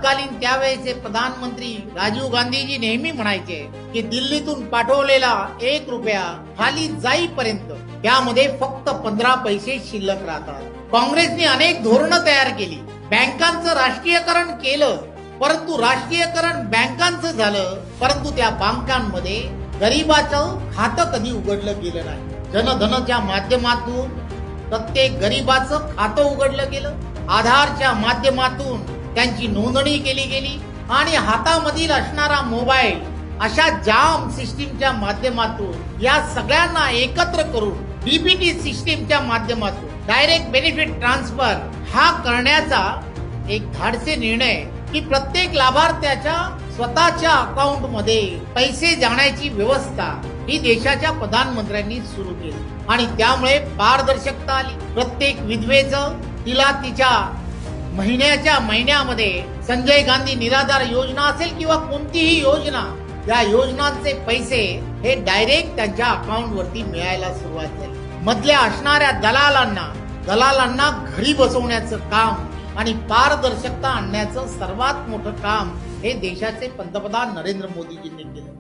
तत्कालीन त्यावेळेचे प्रधानमंत्री राजीव गांधीजी नेहमी म्हणायचे की दिल्लीतून पाठवलेला 1 रुपया खाली जाईपर्यंत त्यामध्ये फक्त 15 पैसे शिल्लक राहतात. काँग्रेसने अनेक धोरणं तयार केली, बँकांचं राष्ट्रीयकरण केलं, परंतु राष्ट्रीयकरण बँकांचं झालं, परंतु त्या बँकांमध्ये गरीबाचं खातं कधी उघडलं गेलं नाही. जनधनच्या माध्यमातून प्रत्येक गरीबाचं खातं उघडलं गेलं, आधारच्या माध्यमातून त्यांची नोंदणी केली गेली आणि हातामधील असणारा मोबाईल अशा जाम सिस्टीमच्या माध्यमातून या सगळ्यांना एकत्र करून डीबीटी सिस्टीमच्या माध्यमातून डायरेक्ट बेनिफिट ट्रान्सफर हा करण्याचा एक धाडसी निर्णय की प्रत्येक लाभार्थ्याच्या स्वतःच्या अकाउंट मध्ये पैसे जाण्याची व्यवस्था ही देशाच्या प्रधानमंत्र्यांनी सुरू केली आणि त्यामुळे पारदर्शकता आली. प्रत्येक विधवेचं तिला तिच्या महिन्यामध्ये संजय गांधी निराधार योजना असेल किंवा कोणतीही योजना, या योजनांचे पैसे हे डायरेक्ट त्यांच्या अकाउंट वरती मिळायला सुरुवात झाली. मधल्या असणाऱ्या दलालांना घरी बसवण्याचं काम आणि पारदर्शकता आणण्याचं सर्वात मोठं काम हे देशाचे पंतप्रधान नरेंद्र मोदीजींनी केलं.